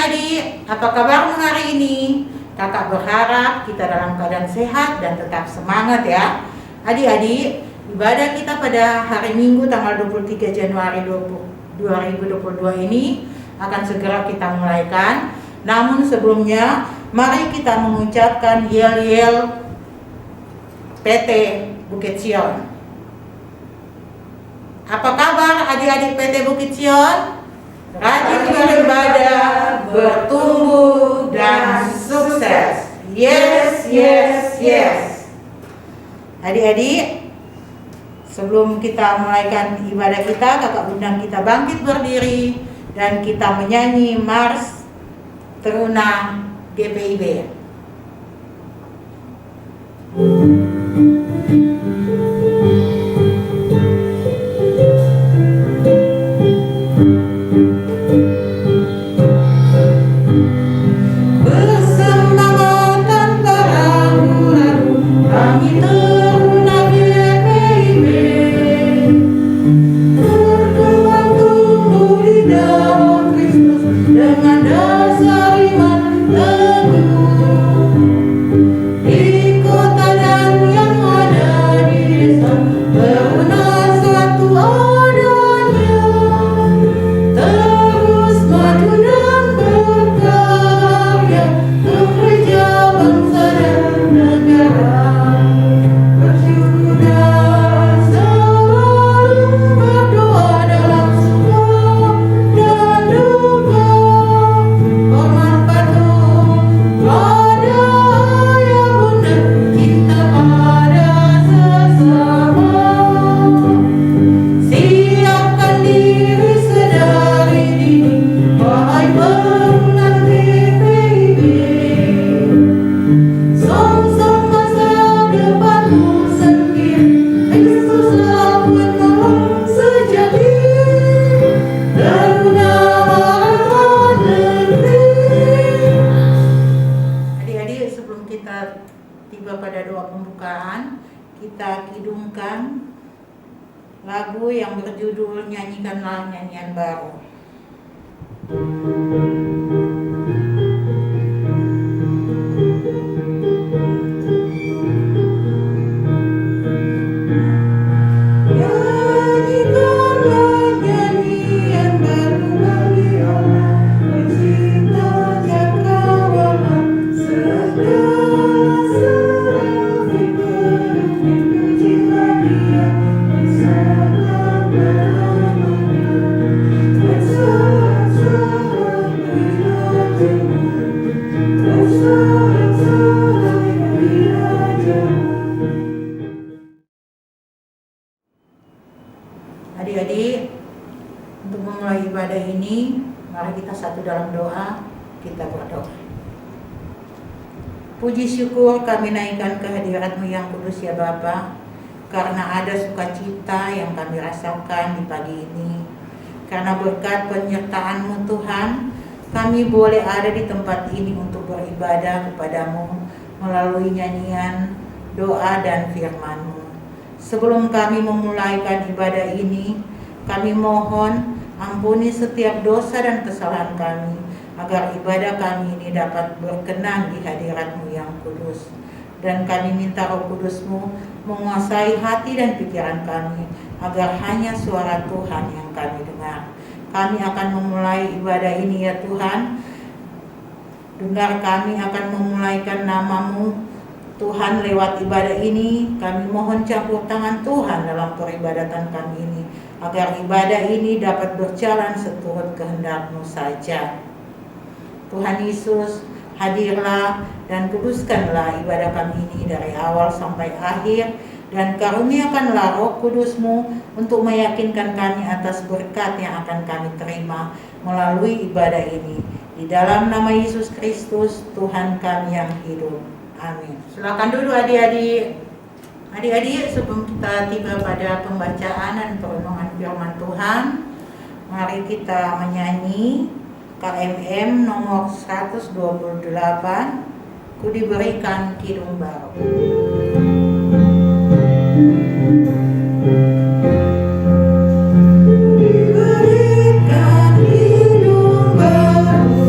adik-adik, apa kabarmu hari ini? Kakak berharap kita dalam keadaan sehat dan tetap semangat ya. Adik-adik, ibadah kita pada hari Minggu tanggal 23 Januari 2022 ini akan segera kita mulaikan. Namun sebelumnya, mari kita mengucapkan yel-yel PT Bukit Sion. Apa kabar adik-adik PT Bukit Sion? Rajin beribadah, bertumbuh, dan sukses. Yes, yes, yes. Adik-adik, sebelum kita mulaikan ibadah kita, kakak undang kita bangkit berdiri dan kita menyanyi Mars Teruna GPIB. Kita kidungkan lagu yang berjudul Nyanyikanlah Nyanyian Baru. Adik-adik, untuk memulai ibadah ini, mari kita satu dalam doa, kita berdoa. Puji syukur kami naikkan kehadirat-Mu yang kudus ya Bapa, karena ada sukacita yang kami rasakan di pagi ini. Karena berkat penyertaan-Mu Tuhan, kami boleh ada di tempat ini untuk beribadah kepada-Mu melalui nyanyian, doa, dan firman-Mu. Sebelum kami memulaikan ibadah ini, kami mohon ampuni setiap dosa dan kesalahan kami, agar ibadah kami ini dapat berkenan di hadirat-Mu yang kudus. Dan kami minta Roh Kudus-Mu menguasai hati dan pikiran kami, agar hanya suara Tuhan yang kami dengar. Kami akan memulai ibadah ini ya Tuhan. Dengar kami akan memulaikan nama-Mu Tuhan lewat ibadah ini. Kami mohon campur tangan Tuhan dalam peribadatan kami ini, agar ibadah ini dapat berjalan seturut kehendak-Mu saja. Tuhan Yesus, hadirlah dan kuduskanlah ibadah kami ini dari awal sampai akhir, dan karuniakanlah Roh Kudus-Mu untuk meyakinkan kami atas berkat yang akan kami terima melalui ibadah ini. Di dalam nama Yesus Kristus, Tuhan kami yang hidup. Amin. Silakan dulu adik-adik. Adik-adik, sebelum kita tiba pada pembacaan dan perenungan firman Tuhan, mari kita menyanyi KMM nomor 128, Ku Diberikan Kidung Baru. Diberikan kidung baru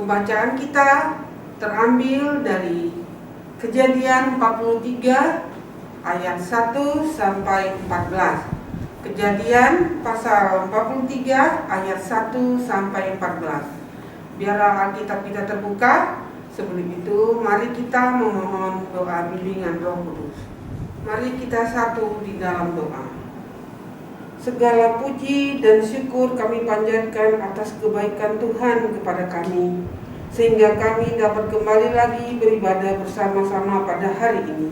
Pembacaan kita terambil dari Kejadian 43 ayat 1 sampai 14. Kejadian pasal 43 ayat 1 sampai 14. Biarlah Alkitab kita terbuka. Sebelum itu mari kita memohon doa bimbingan Roh Kudus. Mari kita satu di dalam doa. Segala puji dan syukur kami panjatkan atas kebaikan Tuhan kepada kami, sehingga kami dapat kembali lagi beribadah bersama-sama pada hari ini.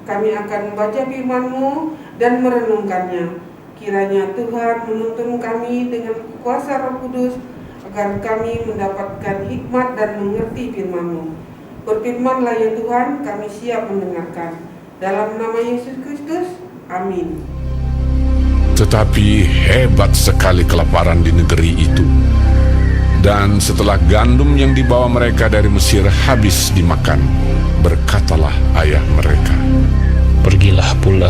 Kami akan membaca firman-Mu dan merenungkannya. Kiranya Tuhan menuntun kami dengan kuasa Roh Kudus, agar kami mendapatkan hikmat dan mengerti firman-Mu. Berfirmanlah ya Tuhan, kami siap mendengarkan. Dalam nama Yesus Kristus, amin. Tetapi hebat sekali kelaparan di negeri itu. Dan setelah gandum yang dibawa mereka dari Mesir habis dimakan, berkatalah ayah mereka, "Pergilah pula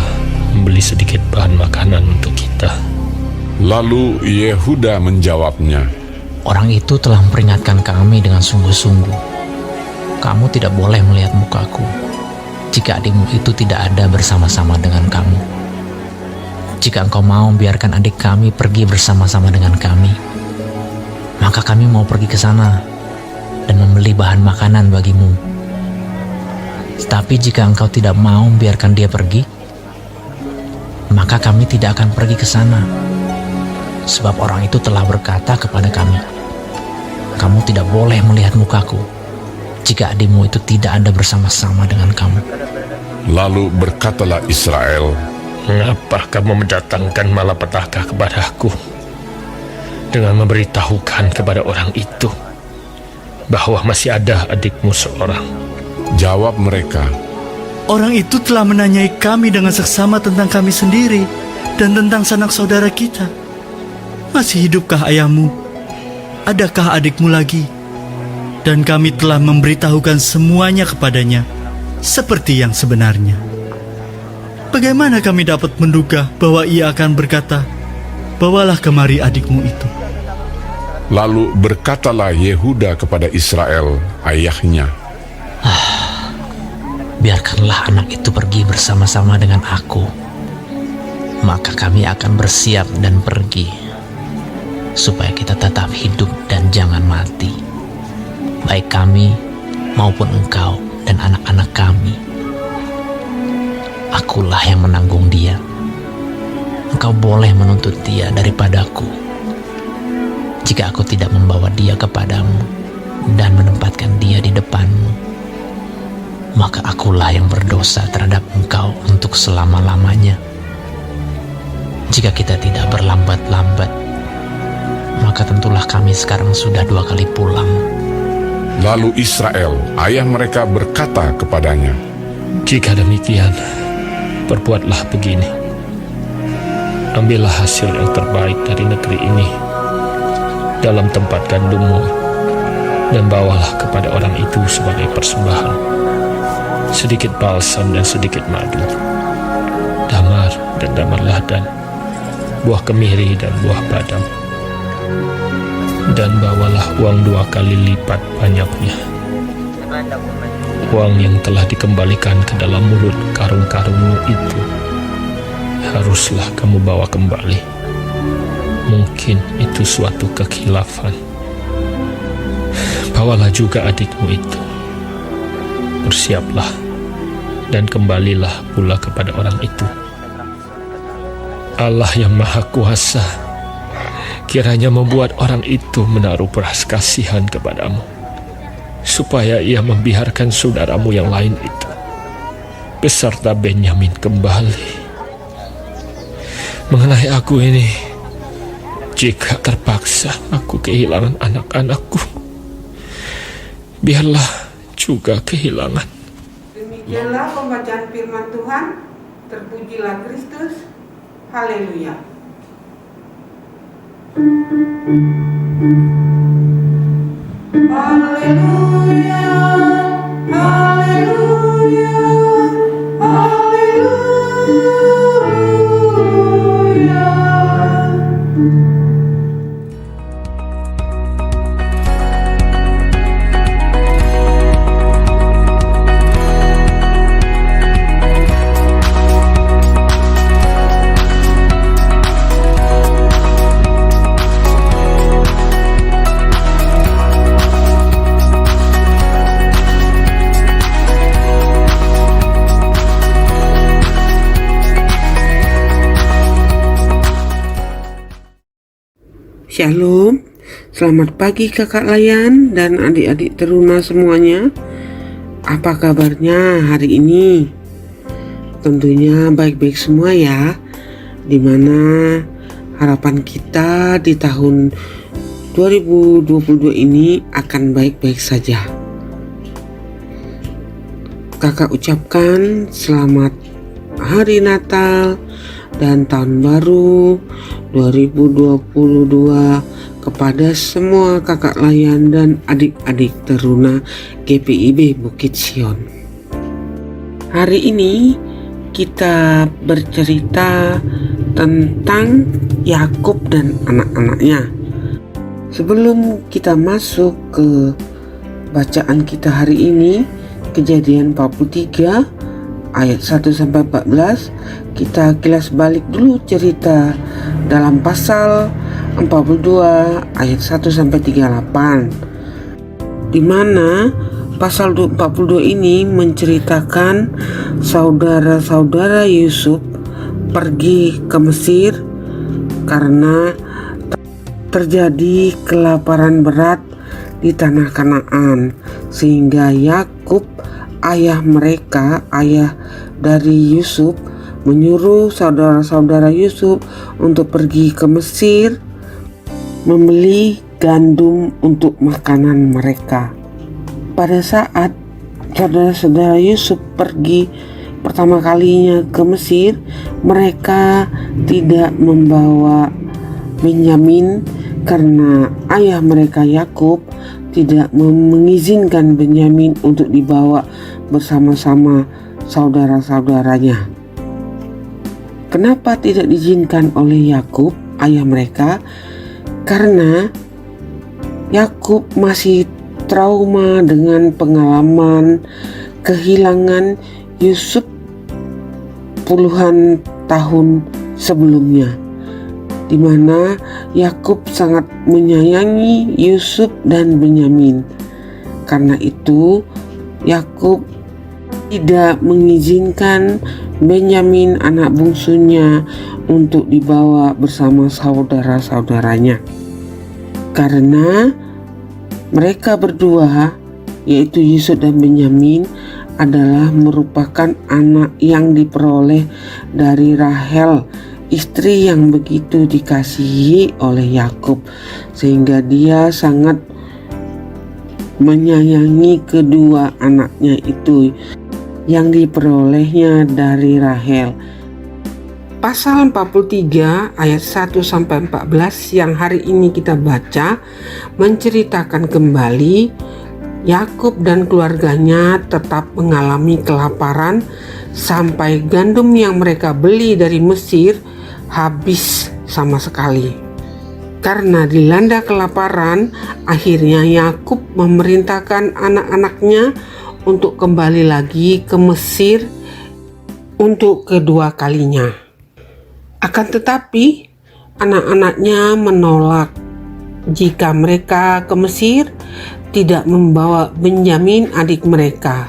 membeli sedikit bahan makanan untuk kita." Lalu Yehuda menjawabnya, "Orang itu telah memperingatkan kami dengan sungguh-sungguh. Kamu tidak boleh melihat mukaku jika adikmu itu tidak ada bersama-sama dengan kamu. Jika engkau mau biarkan adik kami pergi bersama-sama dengan kami, maka kami mau pergi ke sana dan membeli bahan makanan bagimu. Tetapi jika engkau tidak mau biarkan dia pergi, maka kami tidak akan pergi ke sana. Sebab orang itu telah berkata kepada kami, 'Kamu tidak boleh melihat mukaku jika adikmu itu tidak ada bersama-sama dengan kamu.'" Lalu berkatalah Israel, "Mengapa kamu mendatangkan malapetaka kepadaku dengan memberitahukan kepada orang itu bahwa masih ada adikmu seorang?" Jawab mereka, "Orang itu telah menanyai kami dengan seksama tentang kami sendiri dan tentang sanak saudara kita. Masih hidupkah ayahmu? Adakah adikmu lagi?" Dan kami telah memberitahukan semuanya kepadanya seperti yang sebenarnya. Bagaimana kami dapat menduga bahwa ia akan berkata, 'Bawalah kemari adikmu itu'?" Lalu berkatalah Yehuda kepada Israel, ayahnya, "Biarkanlah anak itu pergi bersama-sama dengan aku, maka kami akan bersiap dan pergi, supaya kita tetap hidup dan jangan mati, baik kami maupun engkau dan anak-anak kami. Akulah yang menanggung dia. Engkau boleh menuntut dia daripadaku. Jika aku tidak membawa dia kepadamu dan menempatkan dia di depanmu, maka akulah yang berdosa terhadap engkau untuk selama-lamanya. Jika kita tidak berlambat-lambat, maka tentulah kami sekarang sudah 2 kali pulang." Lalu Israel, ayah mereka berkata kepadanya, "Jika demikian, perbuatlah begini. Ambillah hasil yang terbaik dari negeri ini dalam tempat gandummu, dan bawalah kepada orang itu sebagai persembahan sedikit balsam dan sedikit madu, damar dan damar ladan, buah kemiri dan buah badam. Dan bawalah uang 2 kali lipat banyaknya, uang yang telah dikembalikan ke dalam mulut karung-karungmu itu haruslah kamu bawa kembali. Mungkin itu suatu kekhilafan. Bawalah juga adikmu itu. Bersiaplah dan kembalilah pula kepada orang itu. Allah yang Maha Kuasa kiranya membuat orang itu menaruh belas kasihan kepadamu, supaya ia membiarkan saudaramu yang lain itu beserta Benyamin kembali. Mengenai aku ini, jika terpaksa aku kehilangan anak-anakku, biarlah juga kehilangan." Demikianlah pembacaan firman Tuhan. Terpujilah Kristus. Haleluya. Haleluya. Haleluya. Haleluya. Shalom, selamat pagi kakak Layan dan adik-adik teruna semuanya. Apa kabarnya hari ini? Tentunya baik-baik semua ya. Dimana harapan kita di tahun 2022 ini akan baik-baik saja. Kakak ucapkan selamat Hari Natal dan Tahun Baru 2022 kepada semua kakak Layan dan adik-adik teruna GPIB Bukit Sion. Hari ini kita bercerita tentang Yakub dan anak-anaknya. Sebelum kita masuk ke bacaan kita hari ini, Kejadian 43 ayat 1-14, kita kilas balik dulu cerita dalam pasal 42 ayat 1-38, di mana pasal 42 ini menceritakan saudara-saudara Yusuf pergi ke Mesir karena terjadi kelaparan berat di tanah Kanaan, sehingga Yakub, ayah mereka, ayah dari Yusuf, menyuruh saudara-saudara Yusuf untuk pergi ke Mesir membeli gandum untuk makanan mereka. Pada saat saudara-saudara Yusuf pergi pertama kalinya ke Mesir, mereka tidak membawa Benyamin karena ayah mereka Yakub tidak mengizinkan Benyamin untuk dibawa bersama-sama saudara-saudaranya. Kenapa tidak diizinkan oleh Yakub, ayah mereka? Karena Yakub masih trauma dengan pengalaman kehilangan Yusuf puluhan tahun sebelumnya, di mana Yakub sangat menyayangi Yusuf dan Benyamin. Karena itu Yakub tidak mengizinkan Benyamin, anak bungsunya, untuk dibawa bersama saudara-saudaranya, karena mereka berdua, yaitu Yusuf dan Benyamin, adalah merupakan anak yang diperoleh dari Rahel, istri yang begitu dikasihi oleh Yakub, sehingga dia sangat menyayangi kedua anaknya itu yang diperolehnya dari Rahel. Pasal 43 ayat 1-14 yang hari ini kita baca menceritakan kembali Yakub dan keluarganya tetap mengalami kelaparan sampai gandum yang mereka beli dari Mesir habis sama sekali. Karena dilanda kelaparan, akhirnya Yakub memerintahkan anak-anaknya untuk kembali lagi ke Mesir untuk kedua kalinya. Akan tetapi anak-anaknya menolak jika mereka ke Mesir tidak membawa Benyamin, adik mereka.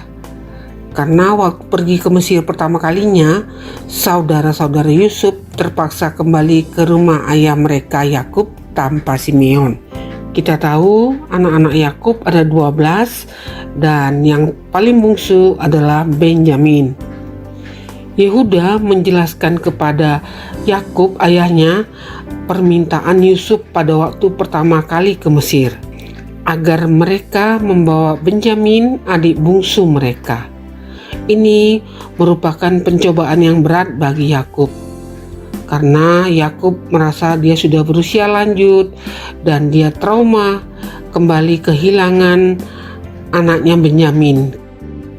Karena waktu pergi ke Mesir pertama kalinya, saudara-saudara Yusuf terpaksa kembali ke rumah ayah mereka Yakub tanpa Simeon. Kita tahu anak-anak Yakub ada 12 dan yang paling bungsu adalah Benyamin. Yehuda menjelaskan kepada Yakub ayahnya permintaan Yusuf pada waktu pertama kali ke Mesir, agar mereka membawa Benyamin, adik bungsu mereka. Ini merupakan pencobaan yang berat bagi Yakub, karena Yakub merasa dia sudah berusia lanjut dan dia trauma kembali kehilangan anaknya Benyamin.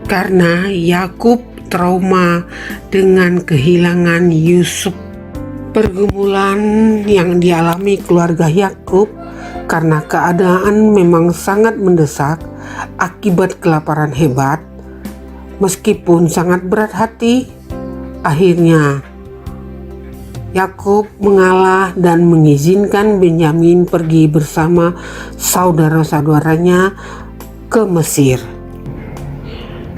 Karena Yakub trauma dengan kehilangan Yusuf. Pergumulan yang dialami keluarga Yakub karena keadaan memang sangat mendesak akibat kelaparan hebat. Meskipun sangat berat hati, akhirnya Yakub mengalah dan mengizinkan Benyamin pergi bersama saudara-saudaranya ke Mesir.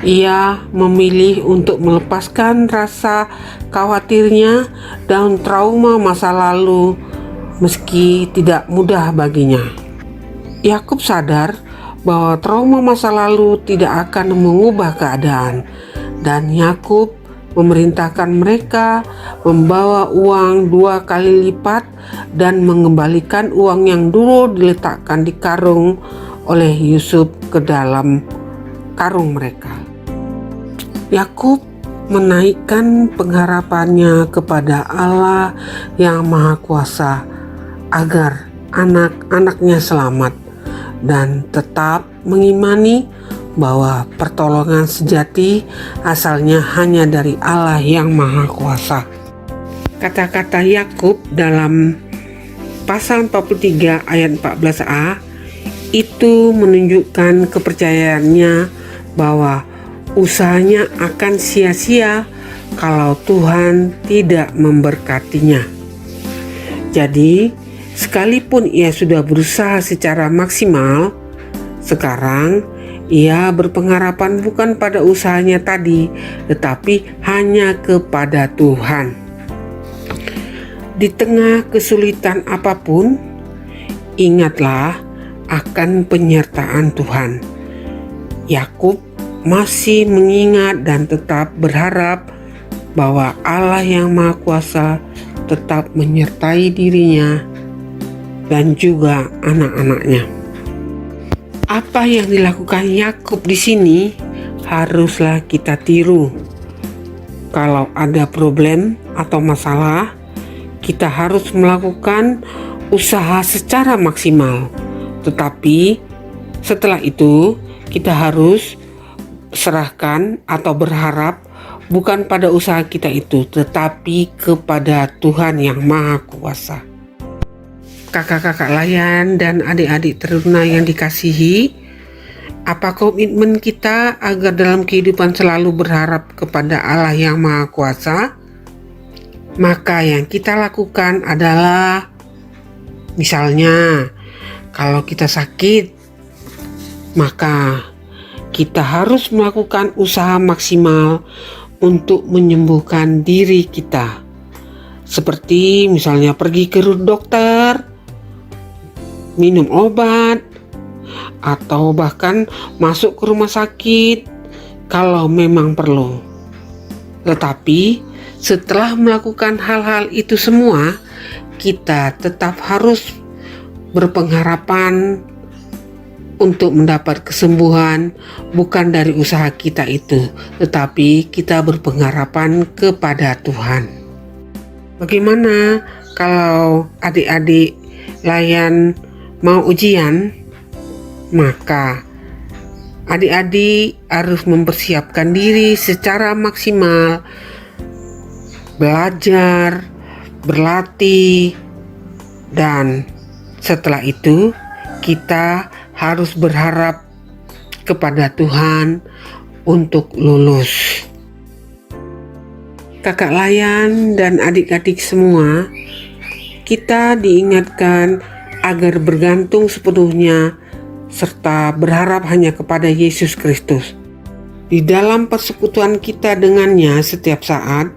Ia memilih untuk melepaskan rasa khawatirnya dan trauma masa lalu meski tidak mudah baginya. Yakub sadar bahwa trauma masa lalu tidak akan mengubah keadaan, dan Yakub memerintahkan mereka membawa uang 2 kali lipat dan mengembalikan uang yang dulu diletakkan di karung oleh Yusuf ke dalam karung mereka. Yakub menaikkan pengharapannya kepada Allah yang Maha Kuasa agar anak-anaknya selamat, dan tetap mengimani bahwa pertolongan sejati asalnya hanya dari Allah yang Maha Kuasa. Kata-kata Yakub dalam pasal 43 ayat 14a itu menunjukkan kepercayaannya bahwa usahanya akan sia-sia kalau Tuhan tidak memberkatinya. Jadi, sekalipun ia sudah berusaha secara maksimal, sekarang ia berpengharapan bukan pada usahanya tadi, tetapi hanya kepada Tuhan. Di tengah kesulitan apapun, ingatlah akan penyertaan Tuhan. Yakub masih mengingat dan tetap berharap bahwa Allah yang Maha Kuasa tetap menyertai dirinya dan juga anak-anaknya. Apa yang dilakukan Yakub di sini haruslah kita tiru. Kalau ada problem atau masalah, kita harus melakukan usaha secara maksimal. Tetapi setelah itu kita harus serahkan atau berharap bukan pada usaha kita itu, tetapi kepada Tuhan yang Maha Kuasa. Kakak-kakak layan dan adik-adik teruna yang dikasihi, apa komitmen kita agar dalam kehidupan selalu berharap kepada Allah yang Maha Kuasa? Maka yang kita lakukan adalah, misalnya kalau kita sakit, maka kita harus melakukan usaha maksimal untuk menyembuhkan diri kita. Seperti misalnya pergi ke dokter, minum obat, atau bahkan masuk ke rumah sakit kalau memang perlu. Tetapi setelah melakukan hal-hal itu semua, kita tetap harus berpengharapan untuk mendapat kesembuhan bukan dari usaha kita itu, tetapi kita berpengharapan kepada Tuhan. Bagaimana kalau adik-adik layan mau ujian? Maka adik-adik harus mempersiapkan diri secara maksimal, belajar, berlatih, dan setelah itu kita harus berharap kepada Tuhan untuk lulus. Kakak layan dan adik-adik semua, kita diingatkan agar bergantung sepenuhnya serta berharap hanya kepada Yesus Kristus. Di dalam persekutuan kita dengannya setiap saat,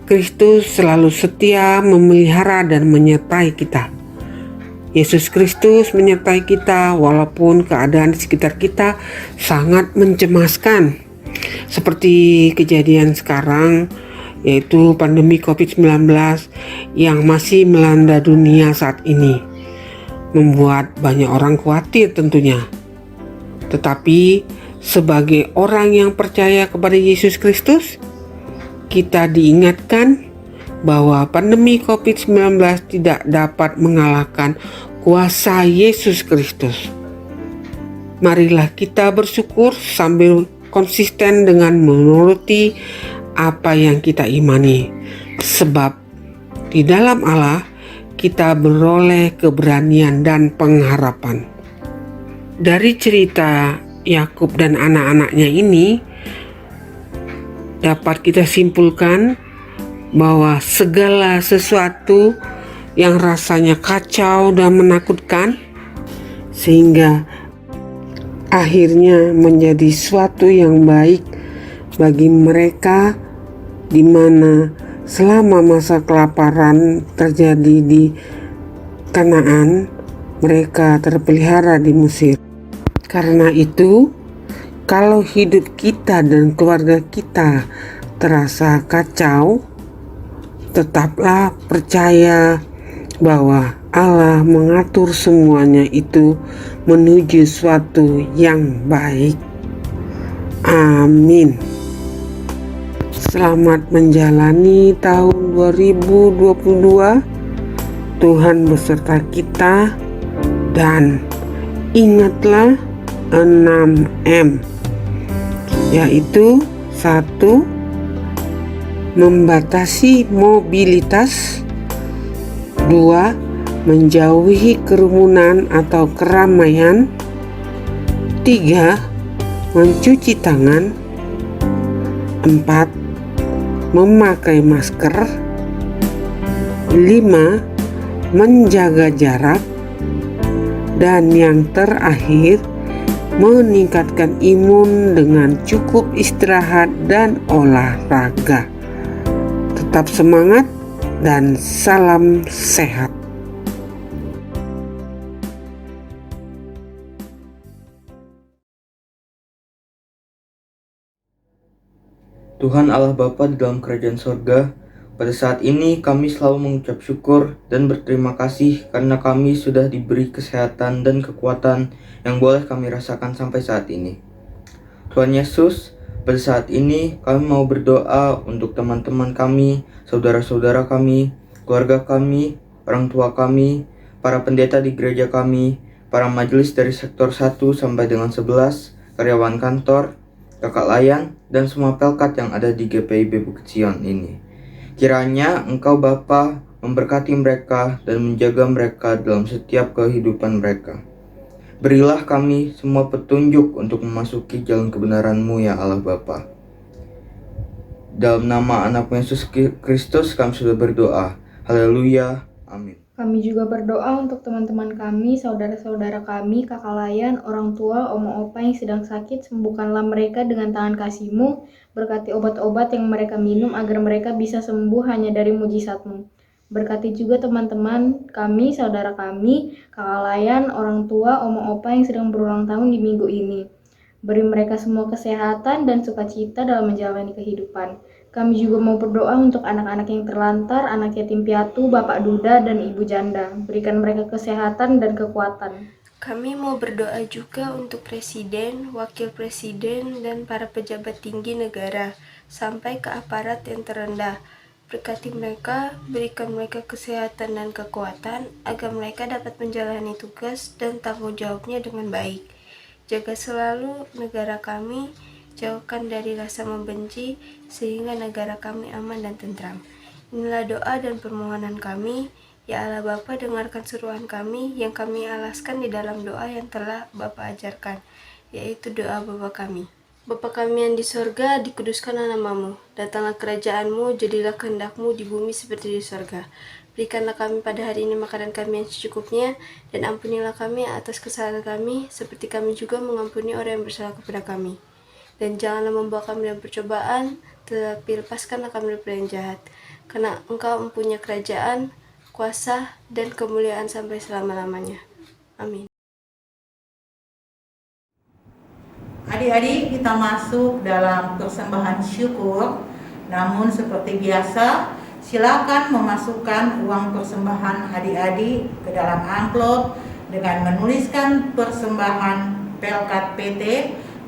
Kristus selalu setia memelihara dan menyertai kita. Yesus Kristus menyertai kita walaupun keadaan di sekitar kita sangat mencemaskan. Seperti kejadian sekarang, yaitu pandemi COVID-19 yang masih melanda dunia saat ini, membuat banyak orang khawatir tentunya. Tetapi sebagai orang yang percaya kepada Yesus Kristus, kita diingatkan bahwa pandemi COVID-19 tidak dapat mengalahkan kuasa Yesus Kristus. Marilah kita bersyukur sambil konsisten dengan menuruti apa yang kita imani, sebab di dalam Allah kita beroleh keberanian dan pengharapan. Dari cerita Yakub dan anak-anaknya ini dapat kita simpulkan bahwa segala sesuatu yang rasanya kacau dan menakutkan sehingga akhirnya menjadi suatu yang baik bagi mereka, di mana selama masa kelaparan terjadi di Kanaan, mereka terpelihara di Mesir. Karena itu, kalau hidup kita dan keluarga kita terasa kacau, tetaplah percaya bahwa Allah mengatur semuanya itu menuju suatu yang baik. Amin. Selamat menjalani tahun 2022. Tuhan beserta kita, dan ingatlah 6M, yaitu 1. Membatasi mobilitas. 2. Menjauhi kerumunan atau keramaian. 3. Mencuci tangan. 4. Memakai masker. 5. Menjaga jarak. Dan yang terakhir, meningkatkan imun dengan cukup istirahat dan olahraga. Tetap semangat dan salam sehat. Tuhan Allah Bapa di dalam kerajaan sorga, pada saat ini kami selalu mengucap syukur dan berterima kasih karena kami sudah diberi kesehatan dan kekuatan yang boleh kami rasakan sampai saat ini. Tuhan Yesus, pada saat ini kami mau berdoa untuk teman-teman kami, saudara-saudara kami, keluarga kami, orang tua kami, para pendeta di gereja kami, para majelis dari sektor 1 sampai dengan 11, karyawan kantor, kakak layan, dan semua pelkat yang ada di GPIB Bukit Sion ini. Kiranya Engkau Bapa memberkati mereka dan menjaga mereka dalam setiap kehidupan mereka. Berilah kami semua petunjuk untuk memasuki jalan kebenaran-Mu ya Allah Bapa. Dalam nama anak-Mu Yesus Kristus kami sudah berdoa. Haleluya. Amin. Kami juga berdoa untuk teman-teman kami, saudara-saudara kami, kakak layan, orang tua, oma opa yang sedang sakit. Sembuhkanlah mereka dengan tangan kasih-Mu. Berkati obat-obat yang mereka minum agar mereka bisa sembuh hanya dari mujizat-Mu. Berkati juga teman-teman kami, saudara kami, kakak layan, orang tua, oma opa yang sedang berulang tahun di minggu ini. Beri mereka semua kesehatan dan sukacita dalam menjalani kehidupan. Kami juga mau berdoa untuk anak-anak yang terlantar, anak yatim piatu, bapak duda, dan ibu janda. Berikan mereka kesehatan dan kekuatan. Kami mau berdoa juga untuk presiden, wakil presiden, dan para pejabat tinggi negara, sampai ke aparat yang terendah. Berkati mereka, berikan mereka kesehatan dan kekuatan, agar mereka dapat menjalani tugas dan tanggung jawabnya dengan baik. Jaga selalu negara kami, jauhkan dari rasa membenci, sehingga negara kami aman dan tentram. Inilah doa dan permohonan kami. Ya Allah Bapa, dengarkan seruan kami yang kami alaskan di dalam doa yang telah Bapa ajarkan, yaitu doa Bapa kami. Bapa kami yang di sorga, dikuduskanlah namamu. Datanglah kerajaan-Mu, jadilah kehendak-Mu di bumi seperti di sorga. Berikanlah kami pada hari ini makanan kami yang secukupnya, dan ampunilah kami atas kesalahan kami, seperti kami juga mengampuni orang yang bersalah kepada kami. Dan janganlah membawa kami dalam percobaan, tetapi lepaskanlah kami dari yang jahat. Karena Engkau mempunyai kerajaan, kuasa, dan kemuliaan sampai selama-lamanya. Amin. Adik-adik, kita masuk dalam persembahan syukur. Namun seperti biasa, silakan memasukkan uang persembahan adik-adik ke dalam amplop dengan menuliskan persembahan Pelkat PT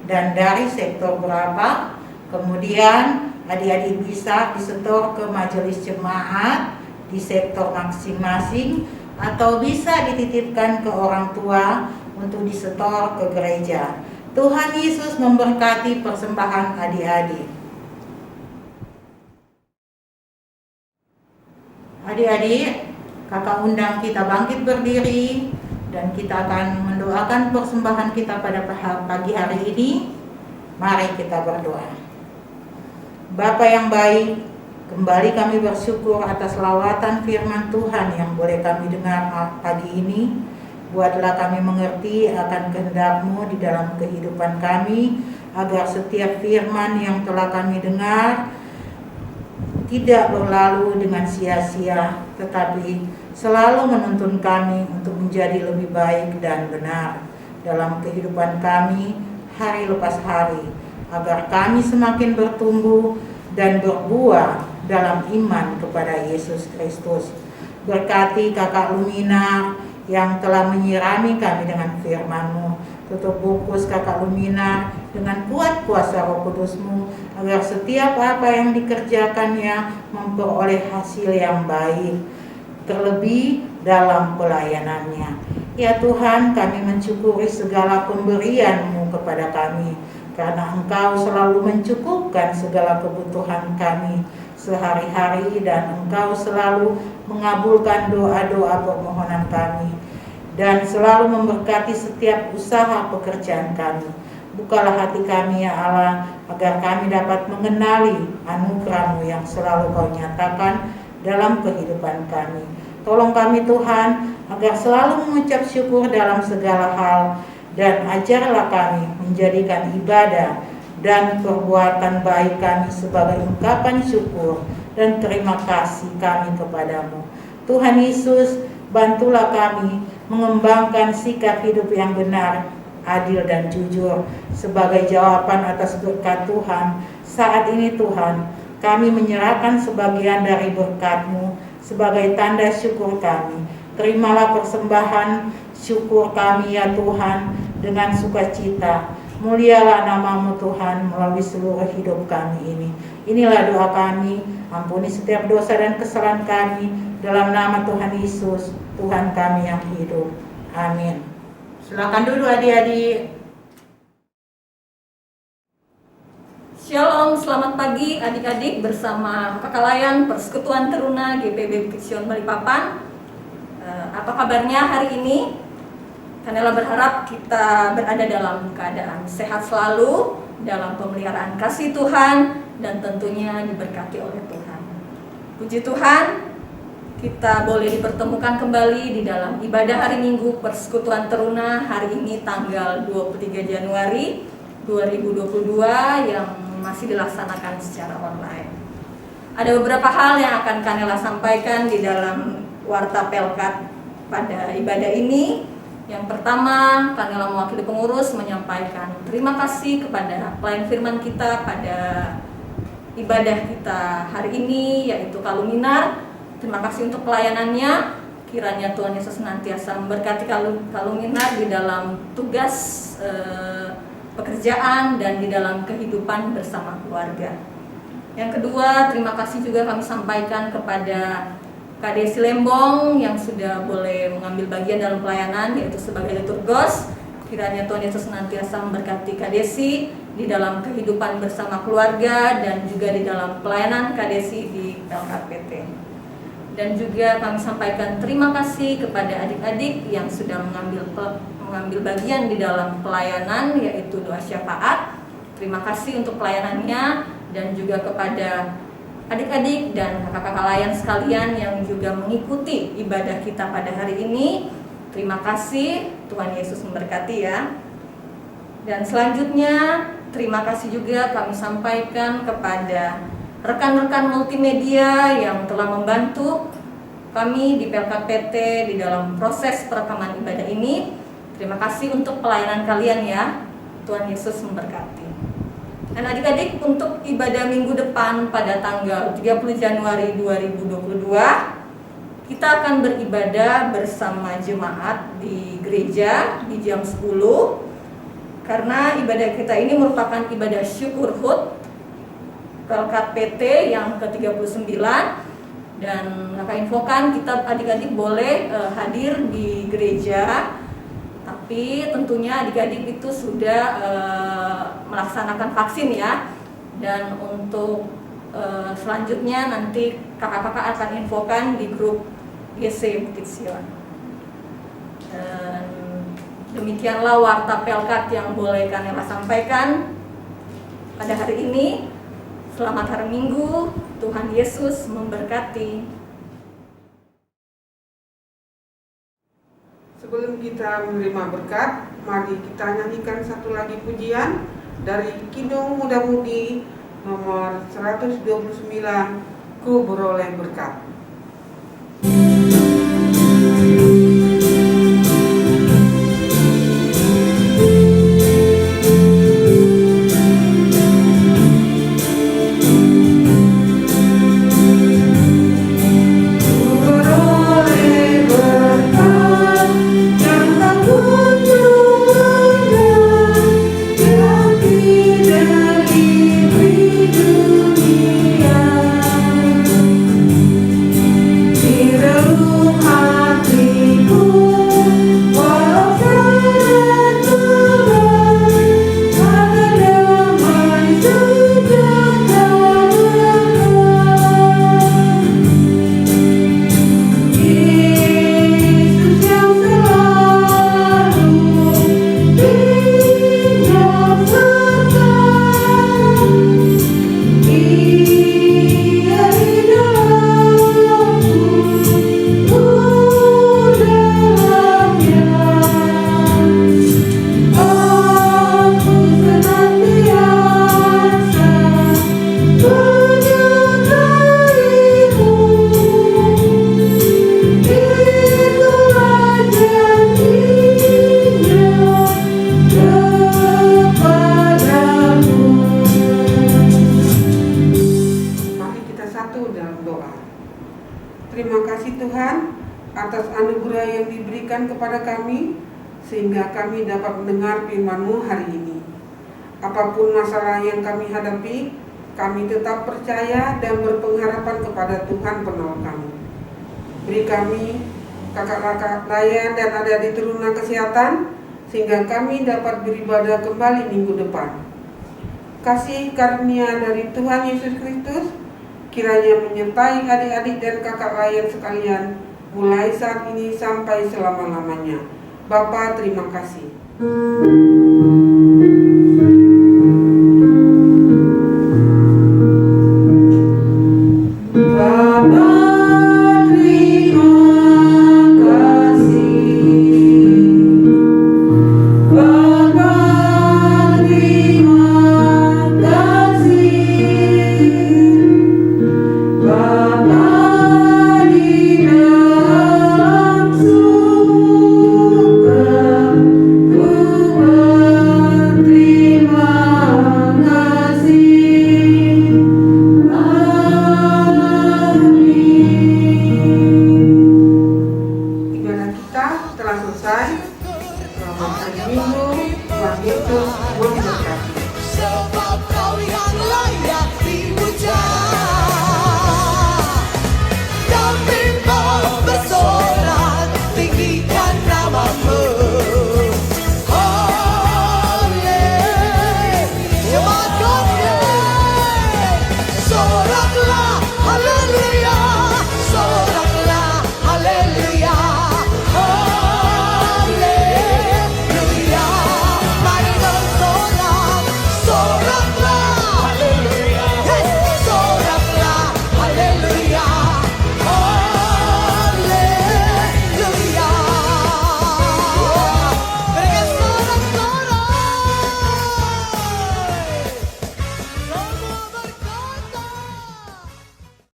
dan dari sektor berapa. Kemudian adik-adik bisa disetor ke majelis jemaat di sektor masing-masing, atau bisa dititipkan ke orang tua untuk disetor ke gereja. Tuhan Yesus memberkati persembahan adik-adik. Adik-adik, kakak undang kita bangkit berdiri dan kita akan mendoakan persembahan kita pada pagi hari ini. Mari kita berdoa. Bapa yang baik, kembali kami bersyukur atas lawatan firman Tuhan yang boleh kami dengar pagi ini. Buatlah kami mengerti akan kehendak-Mu di dalam kehidupan kami, agar setiap firman yang telah kami dengar tidak berlalu dengan sia-sia, tetapi selalu menuntun kami untuk menjadi lebih baik dan benar dalam kehidupan kami hari lepas hari, agar kami semakin bertumbuh dan berbuah dalam iman kepada Yesus Kristus. Berkati Kakak Lumina yang telah menyirami kami dengan firman-Mu. Tutup bungkus Kakak Lumina dengan kuat kuasa Roh Kudus-Mu, agar setiap apa yang dikerjakannya memperoleh hasil yang baik, terlebih dalam pelayanannya. Ya Tuhan, kami mensyukuri segala pemberian-Mu kepada kami, karena Engkau selalu mencukupkan segala kebutuhan kami sehari-hari, dan Engkau selalu mengabulkan doa-doa permohonan kami, dan selalu memberkati setiap usaha pekerjaan kami. Bukalah hati kami ya Allah, agar kami dapat mengenali anugerah-Mu yang selalu Kau nyatakan dalam kehidupan kami. Tolong kami Tuhan, agar selalu mengucap syukur dalam segala hal, dan ajarlah kami menjadikan ibadah dan perbuatan baik kami sebagai ungkapan syukur dan terima kasih kami kepadamu. Tuhan Yesus, bantulah kami mengembangkan sikap hidup yang benar, adil dan jujur sebagai jawaban atas berkat Tuhan. Saat ini Tuhan, kami menyerahkan sebagian dari berkat-Mu sebagai tanda syukur kami. Terimalah persembahan syukur kami ya Tuhan dengan sukacita. Mulialah nama-Mu Tuhan melalui seluruh hidup kami ini. Inilah doa kami, ampuni setiap dosa dan kesalahan kami, dalam nama Tuhan Yesus, Tuhan kami yang hidup. Amin. Silakan duduk adik-adik. Shalom, selamat pagi adik-adik bersama Kakak Layan Persekutuan Teruna GPB Bukit Sion Balikpapan. Apa kabarnya hari ini? Kanela berharap kita berada dalam keadaan sehat selalu, dalam pemeliharaan kasih Tuhan, dan tentunya diberkati oleh Tuhan. Puji Tuhan, kita boleh dipertemukan kembali di dalam ibadah hari Minggu Persekutuan Teruna hari ini tanggal 23 Januari 2022 yang masih dilaksanakan secara online. Ada beberapa hal yang akan Kanela sampaikan di dalam Warta Pelkat pada ibadah ini. Yang pertama, Kanela mewakili pengurus menyampaikan terima kasih kepada pelayan firman kita pada ibadah kita hari ini, yaitu Kak Luminar. Terima kasih untuk pelayanannya. Kiranya Tuhan Yesus senantiasa memberkati Kak Luminar di dalam tugas pekerjaan dan di dalam kehidupan bersama keluarga. Yang kedua, terima kasih juga kami sampaikan kepada Kak Desi Lembong yang sudah boleh mengambil bagian dalam pelayanan, yaitu sebagai liturgos. Kiranya Tuhan Yesus senantiasa memberkati Kak Desi di dalam kehidupan bersama keluarga dan juga di dalam pelayanan Kak Desi di LKPT. Dan juga kami sampaikan terima kasih kepada adik-adik yang sudah mengambil bagian di dalam pelayanan, yaitu doa syafaat. Terima kasih untuk pelayanannya, dan juga kepada adik-adik dan kakak-kakak layan sekalian yang juga mengikuti ibadah kita pada hari ini. Terima kasih, Tuhan Yesus memberkati ya. Dan selanjutnya terima kasih juga kami sampaikan kepada rekan-rekan multimedia yang telah membantu kami di PLKPT di dalam proses perekaman ibadah ini. Terima kasih untuk pelayanan kalian ya. Tuhan Yesus memberkati. Dan adik-adik, untuk ibadah minggu depan pada tanggal 30 Januari 2022, kita akan beribadah bersama jemaat di gereja di jam 10. Karena ibadah kita ini merupakan ibadah syukur HUT Pelkat PT yang ke-39, dan kakak infokan kita adik-adik boleh hadir di gereja, tapi tentunya adik-adik itu sudah melaksanakan vaksin ya. Dan untuk selanjutnya nanti kakak-kakak akan infokan di grup GC Bukit Sion. Dan demikianlah warta Pelkat yang boleh Kanela sampaikan pada hari ini. Selamat hari Minggu, Tuhan Yesus memberkati. Sebelum kita menerima berkat, mari kita nyanyikan satu lagi pujian dari Kidung Muda Mudi nomor 129, ku beroleh berkat. Terima kasih Tuhan atas anugerah yang diberikan kepada kami sehingga kami dapat mendengar firman-Mu hari ini. Apapun masalah yang kami hadapi, kami tetap percaya dan berpengharapan kepada Tuhan penolong kami. Beri kami kakak-kakak layan dan adik-adik turunan kesehatan sehingga kami dapat beribadah kembali minggu depan. Kasih karunia dari Tuhan Yesus Kristus kiranya menyertai adik-adik dan kakak layan sekalian mulai saat ini sampai selama-lamanya. Bapa, terima kasih.